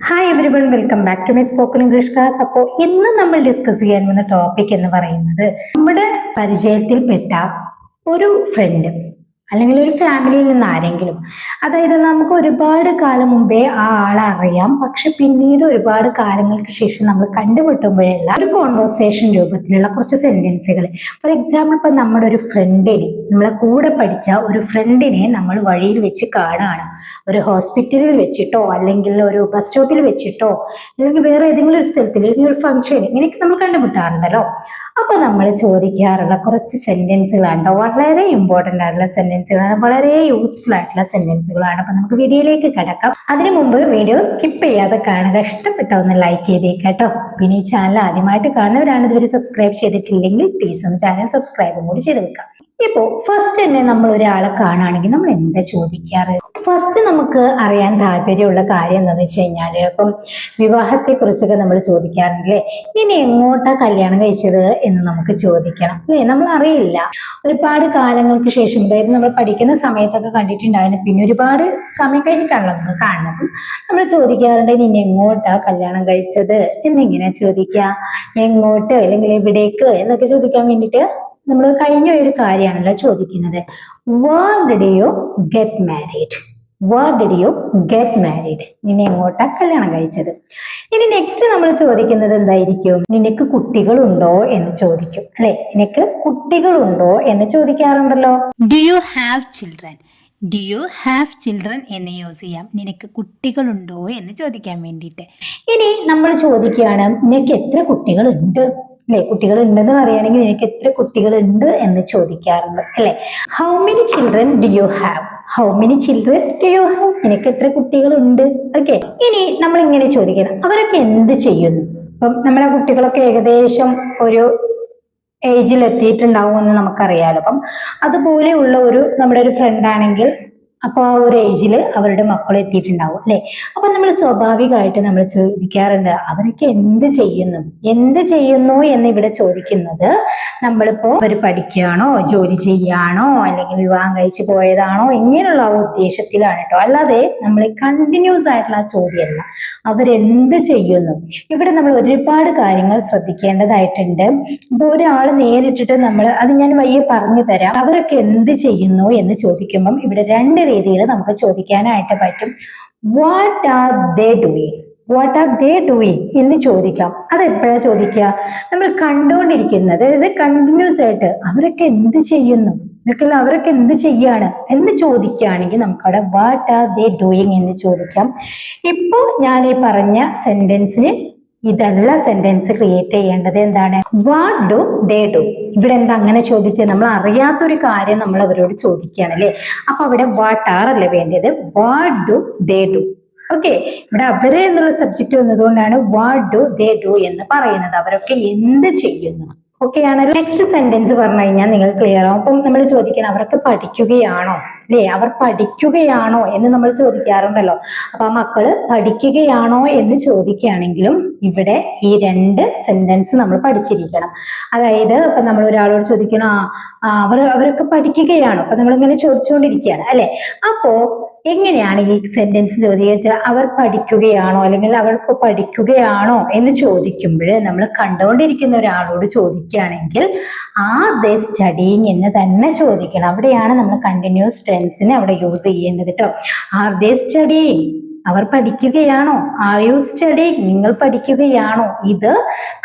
Hi everyone, welcome back to my spoken English class. അപ്പോൾ ഇന്ന് നമ്മൾ discuss ചെയ്യാൻ വന്ന ടോപ്പിക് എന്ന് പറയുന്നത് നമ്മുടെ പരിചയത്തിൽപ്പെട്ട ഒരു ഫ്രണ്ട് അല്ലെങ്കിൽ ഒരു ഫാമിലിയിൽ നിന്ന് ആരെങ്കിലും, അതായത് നമുക്ക് ഒരുപാട് കാലം മുമ്പേ ആ ആളെ അറിയാം, പക്ഷെ പിന്നീട് ഒരുപാട് കാലങ്ങൾക്ക് ശേഷം നമ്മൾ കണ്ടുമുട്ടുമ്പോഴുള്ള ഒരു കോൺവെർസേഷൻ രൂപത്തിലുള്ള കുറച്ച് സെന്റൻസുകൾ. ഫോർ എക്സാമ്പിൾ, ഇപ്പൊ നമ്മുടെ ഒരു ഫ്രണ്ടിനെ, നമ്മളെ കൂടെ പഠിച്ച ഒരു ഫ്രണ്ടിനെ നമ്മൾ വഴിയിൽ വെച്ച് കാണുകയാണ്, ഒരു ഹോസ്പിറ്റലിൽ വെച്ചിട്ടോ അല്ലെങ്കിൽ ഒരു ബസ് സ്റ്റോപ്പിൽ വെച്ചിട്ടോ അല്ലെങ്കിൽ വേറെ ഏതെങ്കിലും ഒരു സ്ഥലത്തിൽ അല്ലെങ്കിൽ ഒരു ഫംഗ്ഷൻ, ഇങ്ങനെയൊക്കെ നമ്മൾ കണ്ടുമുട്ടാറുണ്ടല്ലോ. അപ്പൊ നമ്മൾ ചോദിക്കാറുള്ള കുറച്ച് സെന്റൻസുകളാണ്, വളരെ ഇമ്പോർട്ടന്റ് ആയിട്ടുള്ള സെന്റൻസുകളാണ്, വളരെ യൂസ്ഫുൾ ആയിട്ടുള്ള സെന്റൻസുകളാണ്. അപ്പൊ നമുക്ക് വീഡിയോയിലേക്ക് കിടക്കാം. അതിനു മുമ്പ് വീഡിയോ സ്കിപ്പ് ചെയ്യാതെ കാണുക, ഇഷ്ടപ്പെട്ട ഒന്ന് ലൈക്ക് ചെയ്തേക്കാട്ടോ. പിന്നെ ഈ ചാനൽ ആദ്യമായിട്ട് കാണുന്നവരാണ്, ഇതുവരെ സബ്സ്ക്രൈബ് ചെയ്തിട്ടില്ലെങ്കിൽ പ്ലീസ് ഒന്ന് ചാനൽ സബ്സ്ക്രൈബും കൂടി ചെയ്ത് വെക്കാം. ഇപ്പോ ഫസ്റ്റ് തന്നെ നമ്മൾ ഒരാളെ കാണുകയാണെങ്കിൽ നമ്മൾ എന്താ ചോദിക്കാറ്? ഫസ്റ്റ് നമുക്ക് അറിയാൻ താല്പര്യമുള്ള കാര്യം എന്താണെന്ന് വെച്ച് കഴിഞ്ഞാൽ, ഇപ്പം വിവാഹത്തെ കുറിച്ചൊക്കെ നമ്മൾ ചോദിക്കാറുണ്ടല്ലേ, ഇനി എങ്ങോട്ടാ കല്യാണം കഴിച്ചത് എന്ന് നമുക്ക് ചോദിക്കണം അല്ലേ. നമ്മൾ അറിയില്ല, ഒരുപാട് കാലങ്ങൾക്ക് ശേഷം, അതായത് നമ്മൾ പഠിക്കുന്ന സമയത്തൊക്കെ കണ്ടിട്ടുണ്ടായിരുന്നു, പിന്നെ ഒരുപാട് സമയം കഴിഞ്ഞിട്ടാണല്ലോ നമ്മൾ കാണുന്നത്. നമ്മൾ ചോദിക്കാറുണ്ട്, ഇനി എങ്ങോട്ടാ കല്യാണം കഴിച്ചത് എന്നിങ്ങനെ ചോദിക്കുക. എങ്ങോട്ട് അല്ലെങ്കിൽ എവിടേക്ക് എന്നൊക്കെ ചോദിക്കാൻ വേണ്ടിയിട്ട് നമ്മൾ കഴിഞ്ഞ ഒരു കാര്യമാണല്ലോ ചോദിക്കുന്നത്. Where did you get married? Where did you get married? നിന്നെ എങ്ങോട്ടാ കല്യാണം കഴിച്ചത്? ഇനി നെക്സ്റ്റ് നമ്മൾ ചോദിക്കുന്നത് എന്തായിരിക്കും? നിനക്ക് കുട്ടികളുണ്ടോ എന്ന് ചോദിക്കും അല്ലെ. നിനക്ക് കുട്ടികളുണ്ടോ എന്ന് ചോദിക്കാറുണ്ടല്ലോ. Do you have children? Do you have children എന്ന് യൂസ് ചെയ്യാം, നിനക്ക് കുട്ടികളുണ്ടോ എന്ന് ചോദിക്കാൻ വേണ്ടിയിട്ട്. ഇനി നമ്മൾ ചോദിക്കുകയാണ്, നിനക്ക് എത്ര കുട്ടികളുണ്ട് അല്ലെ. കുട്ടികൾ ഉണ്ടെന്ന് പറയുകയാണെങ്കിൽ നിനക്ക് എത്ര കുട്ടികൾ ഉണ്ട് എന്ന് ചോദിക്കാറുണ്ട് അല്ലെ. How many children do you have? How many children do you have? നിനക്ക് എത്ര കുട്ടികളുണ്ട്? ഓക്കെ. ഇനി നമ്മൾ ഇങ്ങനെ ചോദിക്കണം, അവരൊക്കെ എന്ത് ചെയ്യുന്നു? ഇപ്പം നമ്മുടെ കുട്ടികളൊക്കെ ഏകദേശം ഒരു ഏജിൽ എത്തിയിട്ടുണ്ടാവും എന്ന് നമുക്കറിയാലോ. അപ്പം അതുപോലെയുള്ള നമ്മുടെ ഒരു ഫ്രണ്ട് ആണെങ്കിൽ അപ്പൊ ആ ഒരു ഏജിൽ അവരുടെ മക്കൾ എത്തിയിട്ടുണ്ടാവും അല്ലെ. അപ്പൊ നമ്മൾ സ്വാഭാവികമായിട്ട് നമ്മൾ ചോദിക്കാറുണ്ട്, അവരൊക്കെ എന്ത് ചെയ്യുന്നു എന്ന് ഇവിടെ ചോദിക്കുന്നത്, നമ്മളിപ്പോ അവർ പഠിക്കുകയാണോ, ജോലി ചെയ്യാണോ, അല്ലെങ്കിൽ വിവാഹം കഴിച്ചു പോയതാണോ, ഇങ്ങനെയുള്ള ആ ഉദ്ദേശത്തിലാണ് കേട്ടോ. അല്ലാതെ നമ്മൾ കണ്ടിന്യൂസ് ആയിട്ടുള്ള ആ ചോദ്യമല്ല, അവരെന്ത് ചെയ്യുന്നു. ഇവിടെ നമ്മൾ ഒരുപാട് കാര്യങ്ങൾ ശ്രദ്ധിക്കേണ്ടതായിട്ടുണ്ട്. ഇപ്പൊ ഒരാൾ നേരിട്ടിട്ട് നമ്മൾ അത് ഞാൻ വയ്യെ പറഞ്ഞു തരാം, അവരൊക്കെ എന്ത് ചെയ്യുന്നു എന്ന് ചോദിക്കുമ്പം ഇവിടെ രണ്ട് രീതിയിൽ നമുക്ക് ചോദിക്കാനായിട്ട് പറ്റും. What are they doing? What are they doing എന്ന് ചോദിക്കാം. അത് എപ്പോഴാണ് ചോദിക്കുക? നമ്മൾ കണ്ടുകൊണ്ടിരിക്കുന്നത്, അതായത് കണ്ടിന്യൂസ് ആയിട്ട് അവരൊക്കെ എന്ത് ചെയ്യുന്നു, അവരൊക്കെ എന്ത് ചെയ്യാണ് എന്ന് ചോദിക്കുകയാണെങ്കിൽ നമുക്കവിടെ വാട്ട് ആർ ദേ ഡൂയിങ് എന്ന് ചോദിക്കാം. ഇപ്പൊ ഞാൻ ഈ പറഞ്ഞ സെന്റൻസിന് ഇതല്ല സെന്റൻസ് ക്രിയേറ്റ് ചെയ്യേണ്ടത്. എന്താണ്? What do they do. ഇവിടെ എന്താ അങ്ങനെ ചോദിച്ചത്? നമ്മൾ അറിയാത്തൊരു കാര്യം നമ്മൾ അവരോട് ചോദിക്കുകയാണ് അല്ലെ. അപ്പൊ അവിടെ വാട്ട് ആർ അല്ലേ വേണ്ടത്, what do they do. Okay. ഇവിടെ അവര് എന്നുള്ള സബ്ജക്ട് വന്നതുകൊണ്ടാണ് വാട്ട് ഡു ദേ ഡു എന്ന് പറയുന്നത്. അവരൊക്കെ എന്ത് ചെയ്യുന്നു. ഓക്കെ ആണല്ലോ. നെക്സ്റ്റ് സെന്റൻസ് പറഞ്ഞു കഴിഞ്ഞാൽ നിങ്ങൾ ക്ലിയർ ആവും. അപ്പം നമ്മൾ ചോദിക്കണം, അവരൊക്കെ പഠിക്കുകയാണോ അല്ലെ. അവർ പഠിക്കുകയാണോ എന്ന് നമ്മൾ ചോദിക്കാറുണ്ടല്ലോ. അപ്പൊ ആ മക്കള് പഠിക്കുകയാണോ എന്ന് ചോദിക്കുകയാണെങ്കിലും ഇവിടെ ഈ രണ്ട് സെന്റൻസ് നമ്മൾ പഠിച്ചിരിക്കണം. അതായത് ഇപ്പൊ നമ്മൾ ഒരാളോട് ചോദിക്കണം, അവരൊക്കെ പഠിക്കുകയാണോ, അപ്പൊ നമ്മളിങ്ങനെ ചോദിച്ചുകൊണ്ടിരിക്കുകയാണ് അല്ലെ. അപ്പോ എങ്ങനെയാണ് ഈ സെന്റൻസ് ചോദിച്ചാൽ, അവർ പഠിക്കുകയാണോ അല്ലെങ്കിൽ അവർക്ക് പഠിക്കുകയാണോ എന്ന് ചോദിക്കുമ്പോൾ നമ്മൾ കണ്ടുകൊണ്ടിരിക്കുന്ന ഒരാളോട് ചോദിക്കുകയാണെങ്കിൽ ആർ ദേ സ്റ്റഡിങ് എന്ന് തന്നെ ചോദിക്കണം. അവിടെയാണ് നമ്മൾ കണ്ടിന്യൂസ് ടെൻസിനെ അവിടെ യൂസ് ചെയ്യേണ്ടത് കേട്ടോ. Are they studying? അവർ പഠിക്കുകയാണോ? Are you studying? നിങ്ങൾ പഠിക്കുകയാണോ? ഇത്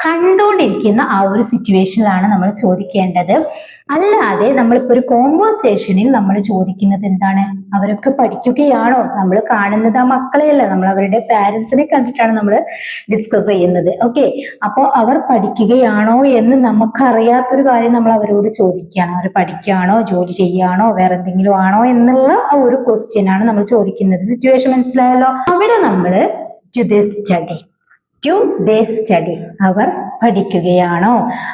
കണ്ടുകൊണ്ടിരിക്കുന്ന ആ ഒരു സിറ്റുവേഷനിലാണ് നമ്മൾ ചോദിക്കേണ്ടത്. അല്ലാതെ നമ്മളിപ്പോ ഒരു കോൺവെർസേഷനിൽ നമ്മൾ ചോദിക്കുന്നത് എന്താണ്? അവരൊക്കെ പഠിക്കുകയാണോ? നമ്മൾ കാണുന്നത് ആ മക്കളെയല്ല, നമ്മൾ അവരുടെ പാരന്റ്സിനെ കണ്ടിട്ടാണ് നമ്മൾ ഡിസ്കസ് ചെയ്യുന്നത്. ഓക്കെ. അപ്പോൾ അവർ പഠിക്കുകയാണോ എന്ന് നമുക്കറിയാത്തൊരു കാര്യം നമ്മൾ അവരോട് ചോദിക്കുകയാണ്. അവർ പഠിക്കുകയാണോ, ജോലി ചെയ്യുകയാണോ, വേറെ എന്തെങ്കിലും ആണോ എന്നുള്ള ആ ഒരു ക്വസ്റ്റ്യൻ ആണ് നമ്മൾ ചോദിക്കുന്നത്. സിറ്റുവേഷൻ മനസ്സിലായല്ലോ. അവിടെ നമ്മൾ do they study, do they study, അവർ പഠിക്കുകയാണോ.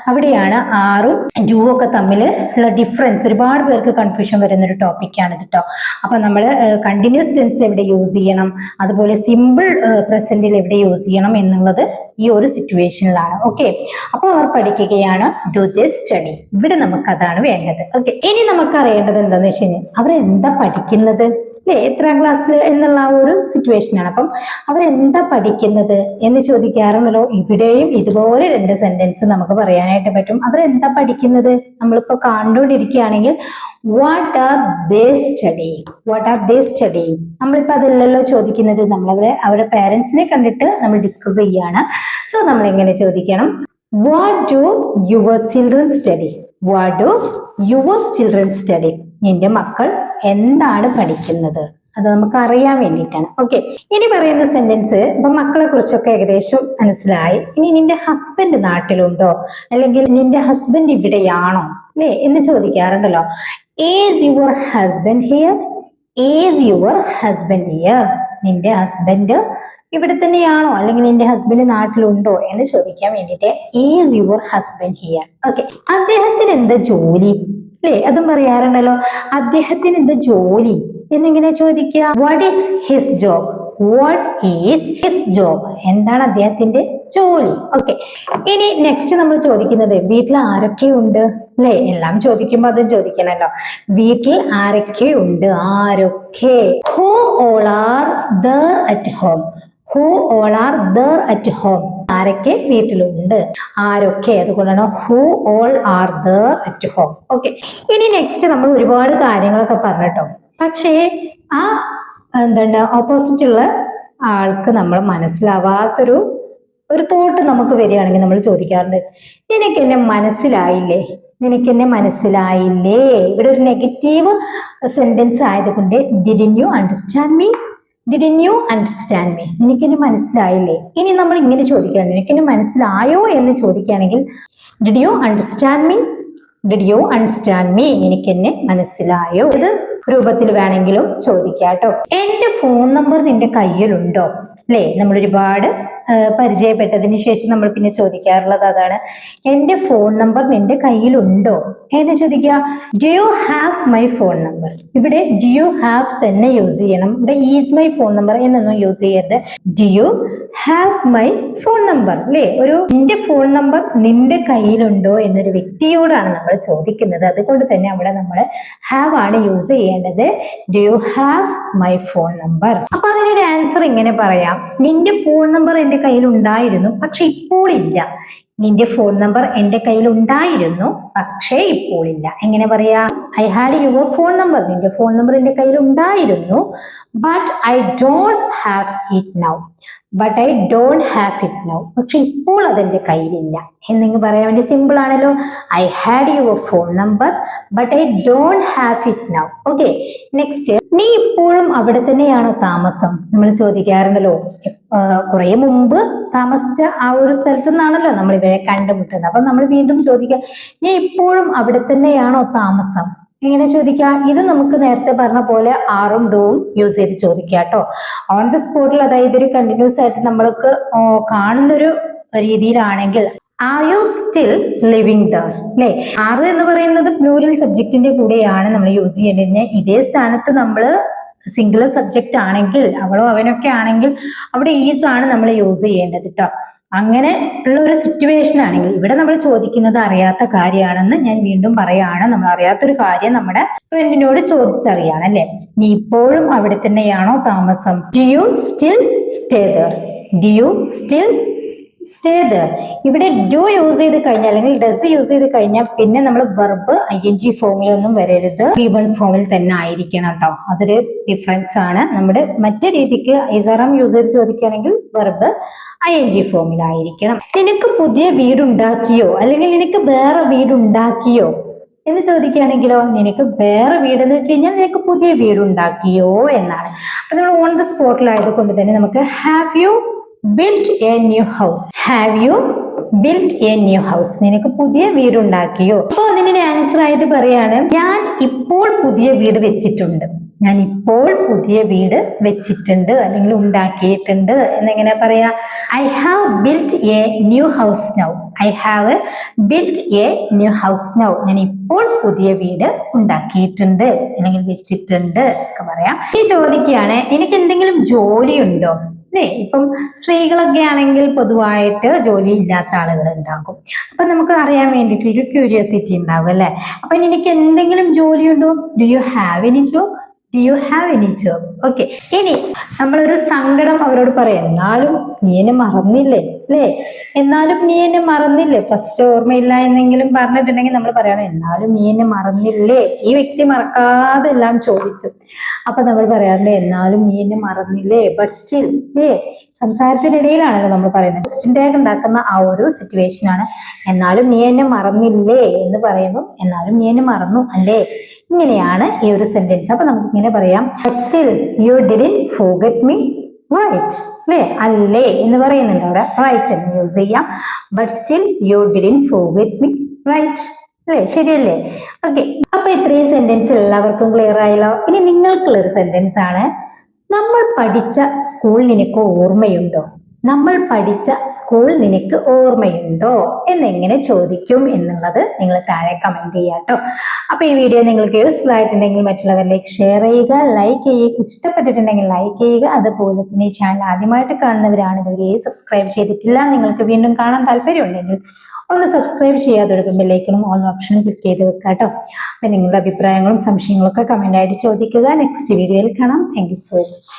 അവിടെയാണ് ആറും ഡു ഒക്കെ തമ്മിൽ ഉള്ള ഡിഫറൻസ്. ഒരുപാട് പേർക്ക് കൺഫ്യൂഷൻ വരുന്ന ഒരു ടോപ്പിക്കാണ് ഇത് കേട്ടോ. അപ്പൊ നമ്മൾ കണ്ടിന്യൂസ് ടെൻസ് എവിടെ യൂസ് ചെയ്യണം, അതുപോലെ സിമ്പിൾ പ്രസന്റിൽ എവിടെ യൂസ് ചെയ്യണം എന്നുള്ളത് ഈ ഒരു സിറ്റുവേഷനിലാണ്. ഓക്കെ. അപ്പൊ അവർ പഠിക്കുകയാണ്, ഡു ദേ സ്റ്റഡി. ഇവിടെ നമുക്ക് അതാണ് വേണ്ടത്. ഓക്കെ. ഇനി നമുക്ക് അറിയേണ്ടത് എന്താന്ന് വെച്ച് കഴിഞ്ഞാൽ, അവർ എന്താ പഠിക്കുന്നത്? അല്ലെ, എത്രാം ക്ലാസ്സിൽ എന്നുള്ള ആ ഒരു സിറ്റുവേഷൻ ആണ്. അപ്പം അവരെന്താ പഠിക്കുന്നത് എന്ന് ചോദിക്കാറുണ്ടല്ലോ. ഇവിടെയും ഇതുപോലെ 2 സെന്റൻസ് നമുക്ക് പറയാനായിട്ട് പറ്റും. അവരെന്താ പഠിക്കുന്നത് നമ്മളിപ്പോ കണ്ടുകൊണ്ടിരിക്കുകയാണെങ്കിൽ what are they studying, what are they studying. നമ്മളിപ്പോ അതല്ലല്ലോ ചോദിക്കുന്നത്, നമ്മളവരെ അവരുടെ പേരൻസിനെ കണ്ടിട്ട് നമ്മൾ ഡിസ്കസ് ചെയ്യാണ്. സോ നമ്മൾ എങ്ങനെ ചോദിക്കണം, what do your children study, what do your children study. നിന്റെ മക്കൾ എന്താണ് പഠിക്കുന്നത്, അത് നമുക്ക് അറിയാൻ വേണ്ടിയിട്ടാണ്. ഓക്കെ, ഇനി പറയുന്ന സെന്റൻസ് ഇപ്പൊ മക്കളെ കുറിച്ചൊക്കെ ഏകദേശം മനസ്സിലായി. ഇനി നിന്റെ ഹസ്ബൻഡ് നാട്ടിലുണ്ടോ, അല്ലെങ്കിൽ നിന്റെ ഹസ്ബൻഡ് ഇവിടെയാണോ അല്ലെ എന്ന് ചോദിക്കാറുണ്ടല്ലോ. Is your husband here, is your husband here. നിന്റെ ഹസ്ബൻഡ് ഇവിടെ തന്നെയാണോ, അല്ലെങ്കിൽ നിന്റെ ഹസ്ബൻഡ് നാട്ടിലുണ്ടോ എന്ന് ചോദിക്കാൻ വേണ്ടിയിട്ട് is your husband here. Okay, അദ്ദേഹത്തിന് എന്താ ജോലി അല്ലെ, അതും പറയാറുണ്ടല്ലോ. അദ്ദേഹത്തിന് എന്താ ജോലി എന്നിങ്ങനെ ചോദിക്കുക. What is his job, what is his job. എന്താണ് അദ്ദേഹത്തിന്റെ ജോലി. ഓക്കെ, ഇനി നെക്സ്റ്റ് നമ്മൾ ചോദിക്കുന്നത് വീട്ടിൽ ആരൊക്കെയുണ്ട് അല്ലെ. എല്ലാം ചോദിക്കുമ്പോ അതും ചോദിക്കണല്ലോ. വീട്ടിൽ ആരൊക്കെയുണ്ട്, ആരൊക്കെ. Who all are there at home, who all are there at home. ആരൊക്കെ വീട്ടിലുണ്ട്, ആരൊക്കെ, അതുകൊണ്ടാണ് who all are there at home. Okay, ഇനി നെക്സ്റ്റ് നമ്മൾ ഒരുപാട് കാര്യങ്ങളൊക്കെ പറഞ്ഞിട്ടോ. പക്ഷേ ആ എന്താണ് ഓപ്പോസിറ്റ് ഉള്ള ആൾക്ക് നമ്മൾ മനസ്സിലാവാത്തൊരു തോട്ട് നമുക്ക് വരികയാണെങ്കിൽ നമ്മൾ ചോദിക്കാറുണ്ട്, നിനക്ക് എന്നെ മനസ്സിലായില്ലേ, നിനക്ക് എന്നെ മനസ്സിലായില്ലേ. ഇവിടെ ഒരു നെഗറ്റീവ് സെന്റൻസ് ആയതുകൊണ്ട് didn't U understand me, didn't U understand me, നിനക്കെന്നെ മനസ്സിലായില്ലേ. ഇനി നമ്മൾ ഇങ്ങനെ ചോദിക്കുകയാണ്, നിനക്കെന്നെ മനസ്സിലായോ എന്ന് ചോദിക്കുകയാണെങ്കിൽ did you understand me, did you understand me, എനിക്കെന്നെ മനസ്സിലായോ. ഇത് രൂപത്തിൽ വേണമെങ്കിലും ചോദിക്കാട്ടോ. എന്റെ ഫോൺ നമ്പർ നിന്റെ കയ്യിലുണ്ടോ അല്ലെ. നമ്മൾ ഒരുപാട് പരിചയപ്പെട്ടതിന് ശേഷം നമ്മൾ പിന്നെ ചോദിക്കാറുള്ളത് അതാണ്, എന്റെ ഫോൺ നമ്പർ നിന്റെ കയ്യിലുണ്ടോ എന്ന് ചോദിക്കുക. Do you have my phone number. ഇവിടെ ഡു യു ഹാവ് തന്നെ യൂസ് ചെയ്യണം. ഇവിടെ ഈസ് മൈ ഫോൺ നമ്പർ എന്നൊന്നും യൂസ് ചെയ്യരുത്. Do you have my phone number അല്ലെ. ഒരു നിന്റെ ഫോൺ നമ്പർ നിന്റെ കയ്യിലുണ്ടോ എന്നൊരു വ്യക്തിയോടാണ് നമ്മൾ ചോദിക്കുന്നത്. അതുകൊണ്ട് തന്നെ അവിടെ നമ്മൾ ഹാവ് ആണ് യൂസ് ചെയ്യേണ്ടത്. Do you have my phone number. അപ്പൊ അതിനൊരു ആൻസർ ഇങ്ങനെ പറയാം, നിന്റെ ഫോൺ നമ്പർ എന്റെ കയ്യിൽ ഉണ്ടായിരുന്നു പക്ഷെ ഇപ്പോൾ ഇല്ല. നിന്റെ ഫോൺ നമ്പർ എന്റെ കയ്യിൽ ഉണ്ടായിരുന്നു പക്ഷേ ഇപ്പോൾ ഇല്ല. എങ്ങനെ പറയാ, I had your phone number. നിന്റെ ഫോൺ നമ്പർ എന്റെ കയ്യിൽ ഉണ്ടായിരുന്നു but I don't have it now, but I don't have it now. പക്ഷെ ഇപ്പോൾ അതെന്റെ കയ്യിലില്ല എന്നിങ്ങനെ പറയാൻ വേണ്ടി സിമ്പിൾ ആണല്ലോ. I had your phone number but I don't have it now. Okay, next, നീ ഇപ്പോഴും അവിടെ തന്നെയാണോ താമസം. നമ്മൾ ചോദിക്കാറുണ്ടല്ലോ, കുറെ മുമ്പ് താമസിച്ച ആ ഒരു സ്ഥലത്തു നിന്നാണല്ലോ നമ്മൾ ഇവരെ കണ്ടുമുട്ടുന്നത്. അപ്പൊ നമ്മൾ വീണ്ടും ചോദിക്കുക, നീ ഇപ്പോഴും അവിടെ തന്നെയാണോ താമസം. എങ്ങനെ ചോദിക്കുക, ഇത് നമുക്ക് നേരത്തെ പറഞ്ഞ പോലെ ആറും ഡൂവും യൂസ് ചെയ്ത് ചോദിക്കുക കേട്ടോ. ഓൺ ദ സ്പോട്ടിൽ, അതായത് ഒരു കണ്ടിന്യൂസ് ആയിട്ട് നമ്മൾക്ക് കാണുന്നൊരു രീതിയിലാണെങ്കിൽ are you still living there അല്ലെ. ആറ് എന്ന് പറയുന്നത് പ്ലൂറൽ സബ്ജക്റ്റിന്റെ കൂടെയാണ് നമ്മൾ യൂസ് ചെയ്യേണ്ടത്. ഇതേ സ്ഥാനത്ത് നമ്മൾ സിംഗുലർ സബ്ജക്റ്റ് ആണെങ്കിൽ, അവളോ അവനൊക്കെ ആണെങ്കിൽ അവിടെ ഈസ് ആണ് നമ്മൾ യൂസ് ചെയ്യേണ്ടത് കേട്ടോ. അങ്ങനെ ഉള്ള ഒരു സിറ്റുവേഷൻ ആണെങ്കിൽ, ഇവിടെ നമ്മൾ ചോദിക്കുന്നത് അറിയാത്ത കാര്യമാണെന്ന് ഞാൻ വീണ്ടും പറയാണ്. നമ്മൾ അറിയാത്തൊരു കാര്യം നമ്മുടെ ഫ്രണ്ടിനോട് ചോദിച്ചറിയാണ് അല്ലെ. നീ ഇപ്പോഴും അവിടെ തന്നെയാണോ താമസം. Do you still stay there, do you still stay there. ഇവിടെ ഡു യൂസ് ചെയ്ത് കഴിഞ്ഞാൽ അല്ലെങ്കിൽ ഡസ് യൂസ് ചെയ്ത് കഴിഞ്ഞാൽ പിന്നെ നമ്മൾ വെർബ് ING ഫോമിലൊന്നും വരരുത്, V1 ഫോമിൽ തന്നെ ആയിരിക്കണം കേട്ടോ. അതൊരു ഡിഫറൻസ് ആണ്. നമ്മുടെ മറ്റു രീതിക്ക് ISRM യൂസ് ചെയ്ത് ചോദിക്കുകയാണെങ്കിൽ വെർബ് ING ഫോമിലായിരിക്കണം. നിനക്ക് പുതിയ വീടുണ്ടാക്കിയോ, അല്ലെങ്കിൽ നിനക്ക് വേറെ വീടുണ്ടാക്കിയോ എന്ന് ചോദിക്കുകയാണെങ്കിലോ, നിനക്ക് വേറെ വീടെന്ന് വെച്ച് കഴിഞ്ഞാൽ നിനക്ക് പുതിയ വീടുണ്ടാക്കിയോ എന്നാണ്. അപ്പൊ നമ്മൾ ഓൺ ദ സ്പോട്ടിലായത് കൊണ്ട് തന്നെ നമുക്ക് have you built a new house, have you built a new house. നിനക്ക് പുതിയ വീടുണ്ടാക്കിയോ. അപ്പോൾ അതിന്റെ ആൻസർ ആയിട്ട് പറയാണ്, ഞാൻ ഇപ്പോൾ പുതിയ വീട് വെച്ചിട്ടുണ്ട്. ഞാൻ ഇപ്പോൾ പുതിയ വീട് വെച്ചിട്ടുണ്ട് അല്ലെങ്കിൽ ഉണ്ടാക്കിയിട്ടുണ്ട് എന്നെങ്ങനെ പറയാ. I have built A new house now, I have built A new house now. ഞാൻ ഇപ്പോൾ പുതിയ വീട് ഉണ്ടാക്കിയിട്ടുണ്ട് അല്ലെങ്കിൽ വെച്ചിട്ടുണ്ട് ഒക്കെ പറയാം. ഈ ചോദിക്കുകയാണ്, നിനക്ക് എന്തെങ്കിലും ജോലിയുണ്ടോ അല്ലേ. ഇപ്പം സ്ത്രീകളൊക്കെ ആണെങ്കിൽ പൊതുവായിട്ട് ജോലി ഇല്ലാത്ത ആളുകൾ ഉണ്ടാകും. അപ്പൊ നമുക്ക് അറിയാൻ വേണ്ടിയിട്ട് ഒരു ക്യൂരിയോസിറ്റി ഉണ്ടാകും അല്ലെ. അപ്പൊ നിനക്ക് എന്തെങ്കിലും ജോലിയുണ്ടോ. Do you have any job, do you have any job? Okay, ഇനി നമ്മളൊരു സങ്കടം അവരോട് പറയാം, എന്നാലും നീ എന്നെ മറന്നില്ലേ, അല്ലേ? എന്നാലും നീ എന്നെ മറന്നില്ലേ. ഫസ്റ്റ് ഓർമ്മയില്ല എന്നെങ്കിലും പറഞ്ഞിട്ടുണ്ടെങ്കിൽ നമ്മൾ പറയണം, എന്നാലും നീ എന്നെ മറന്നില്ലേ. ഈ വ്യക്തി മറക്കാതെ എല്ലാം ചോദിച്ചു. അപ്പൊ നമ്മൾ പറയാറുണ്ട്, എന്നാലും നീ എന്നെ മറന്നില്ലേ, ബട്ട് സ്റ്റിൽ, അല്ലേ? സംസാരത്തിനിടയിലാണല്ലോ നമ്മൾ പറയുന്നത്. ക്വസ്റ്റ്യൻ ടാഗ് ഉണ്ടാക്കുന്ന ആ ഒരു സിറ്റുവേഷൻ ആണ്. എന്നാലും നീ എന്നെ മറന്നില്ലേ എന്ന് പറയുമ്പോൾ എന്നാലും നീ എന്നെ മറന്നു അല്ലേ, ഇങ്ങനെയാണ് ഈ ഒരു സെന്റൻസ്. അപ്പൊ നമുക്ക് ഇങ്ങനെ പറയാം, but still you didn't forget me, right, അല്ലേ? അല്ലേ എന്ന് പറയുന്നുണ്ട് അവിടെ, റൈറ്റ് എന്ന് യൂസ് ചെയ്യാം. But still you didn't forget me, right, അല്ലേ? ശരിയല്ലേ? ഓക്കെ, അപ്പൊ ഇത്രയും സെന്റൻസ് എല്ലാവർക്കും ക്ലിയർ ആയല്ലോ. ഇനി നിങ്ങൾക്കുള്ള ഒരു സെന്റൻസ് ആണ്, നമ്മൾ പഠിച്ച സ്കൂൾ നിനക്ക് ഓർമ്മയുണ്ടോ? നമ്മൾ പഠിച്ച സ്കൂൾ നിനക്ക് ഓർമ്മയുണ്ടോ എന്നെങ്ങനെ ചോദിക്കും എന്നുള്ളത് നിങ്ങൾ താഴെ കമന്റ് ചെയ്യാട്ടോ. അപ്പൊ ഈ വീഡിയോ നിങ്ങൾക്ക് യൂസ്ഫുൾ ആയിട്ടുണ്ടെങ്കിൽ മറ്റുള്ളവരിലേക്ക് ഷെയർ ചെയ്യുക, ലൈക്ക് ചെയ്യുക, ഇഷ്ടപ്പെട്ടിട്ടുണ്ടെങ്കിൽ ലൈക്ക് ചെയ്യുക. അതുപോലെ തന്നെ ഈ ചാനൽ ആദ്യമായിട്ട് കാണുന്നവരാണെങ്കിൽ സബ്സ്ക്രൈബ് ചെയ്തിട്ടില്ല, നിങ്ങൾക്ക് വീണ്ടും കാണാൻ താല്പര്യമുണ്ടെങ്കിൽ ഒന്ന് സബ്സ്ക്രൈബ് ചെയ്യാതൊടുക്കും ബെല്ലൈക്കണും ഓൾ ഓപ്ഷനും ക്ലിക്ക് ചെയ്ത് വെക്കുക കേട്ടോ. അപ്പൊ നിങ്ങളുടെ അഭിപ്രായങ്ങളും സംശയങ്ങളും ഒക്കെ കമന്റ് ആയിട്ട് ചോദിക്കുക. നെക്സ്റ്റ് വീഡിയോയിൽ കാണാം. Thank you so much.